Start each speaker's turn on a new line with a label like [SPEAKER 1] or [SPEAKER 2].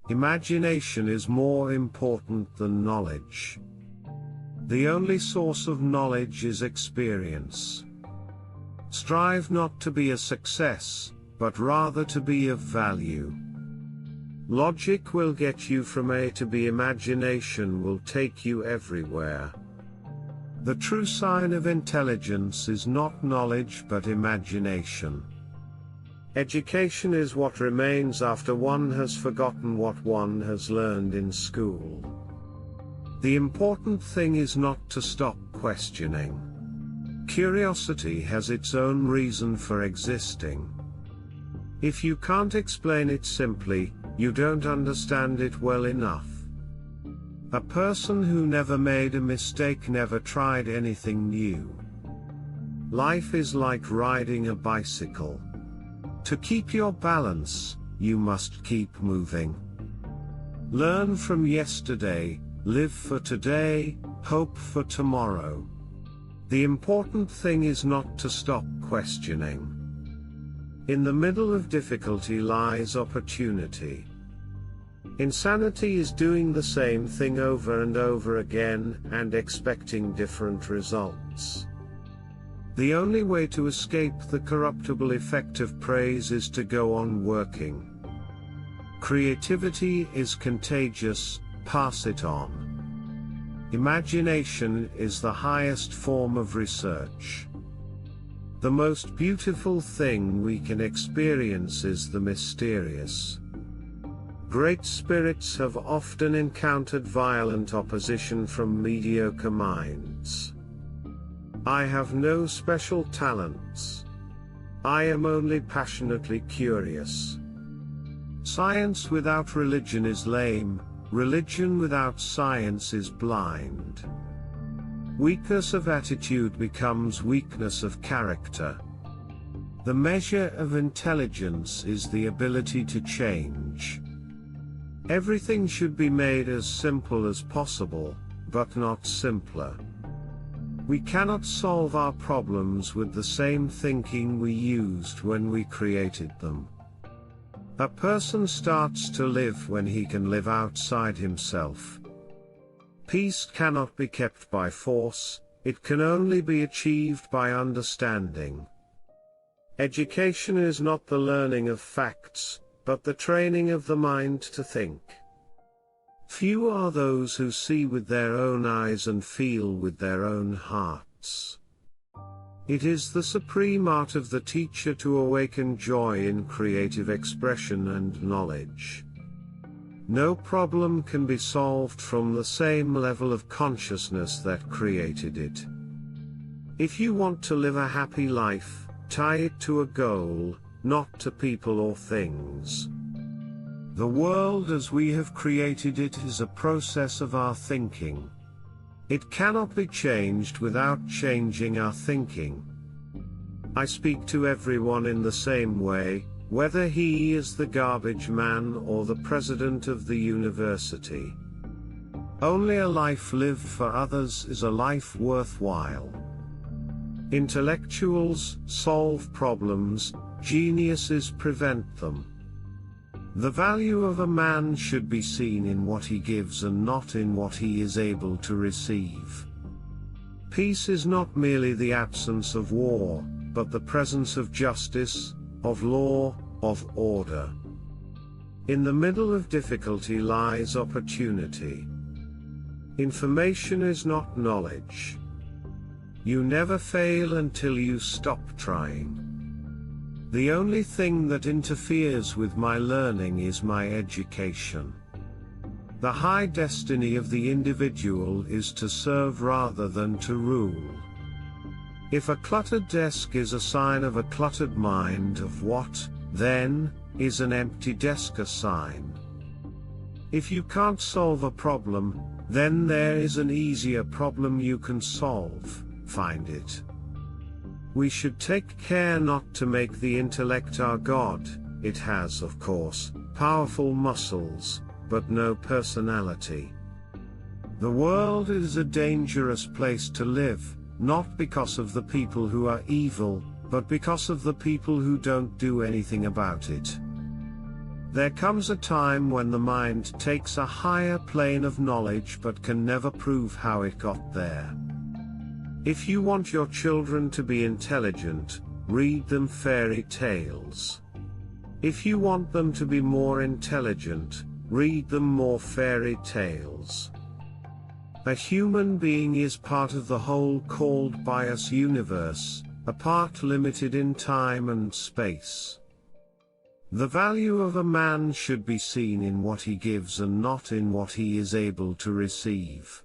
[SPEAKER 1] Imagination is more important than knowledge. The only source of knowledge is experience. Strive not to be a success, but rather to be of value. Logic will get you from A to B. Imagination will take you everywhere. The true sign of intelligence is not knowledge but imagination. Education is what remains after one has forgotten what one has learned in school. The important thing is not to stop questioning. Curiosity has its own reason for existing. If you can't explain it simply, you don't understand it well enough. A person who never made a mistake never tried anything new. Life is like riding a bicycle. To keep your balance, you must keep moving. Learn from yesterday, live for today, hope for tomorrow. The important thing is not to stop questioning. In the middle of difficulty lies opportunity. Insanity is doing the same thing over and over again and expecting different results. The only way to escape the corruptible effect of praise is to go on working. Creativity is contagious, pass it on. Imagination is the highest form of research. The most beautiful thing we can experience is the mysterious. Great spirits have often encountered violent opposition from mediocre minds. I have no special talents. I am only passionately curious. Science without religion is lame, religion without science is blind. Weakness of attitude becomes weakness of character. The measure of intelligence is the ability to change. Everything should be made as simple as possible, but not simpler. We cannot solve our problems with the same thinking we used when we created them. A person starts to live when he can live outside himself. Peace cannot be kept by force, it can only be achieved by understanding. Education is not the learning of facts, but the training of the mind to think. Few are those who see with their own eyes and feel with their own hearts. It is the supreme art of the teacher to awaken joy in creative expression and knowledge. No problem can be solved from the same level of consciousness that created it. If you want to live a happy life, tie it to a goal, not to people or things. The world as we have created it is a process of our thinking. It cannot be changed without changing our thinking. I speak to everyone in the same way, whether he is the garbage man or the president of the university. Only a life lived for others is a life worthwhile. Intellectuals solve problems, geniuses prevent them. The value of a man should be seen in what he gives and not in what he is able to receive. Peace is not merely the absence of war, but the presence of justice, of law, of order. In the middle of difficulty lies opportunity. Information is not knowledge. You never fail until you stop trying. The only thing that interferes with my learning is my education. The high destiny of the individual is to serve rather than to rule. If a cluttered desk is a sign of a cluttered mind, of what, then, is an empty desk a sign? If you can't solve a problem, then there is an easier problem you can solve, find it. We should take care not to make the intellect our God. It has, of course, powerful muscles, but no personality. The world is a dangerous place to live, not because of the people who are evil, but because of the people who don't do anything about it. There comes a time when the mind takes a higher plane of knowledge but can never prove how it got there. If you want your children to be intelligent, read them fairy tales. If you want them to be more intelligent, read them more fairy tales. A human being is part of the whole called by us universe, a part limited in time and space. The value of a man should be seen in what he gives and not in what he is able to receive.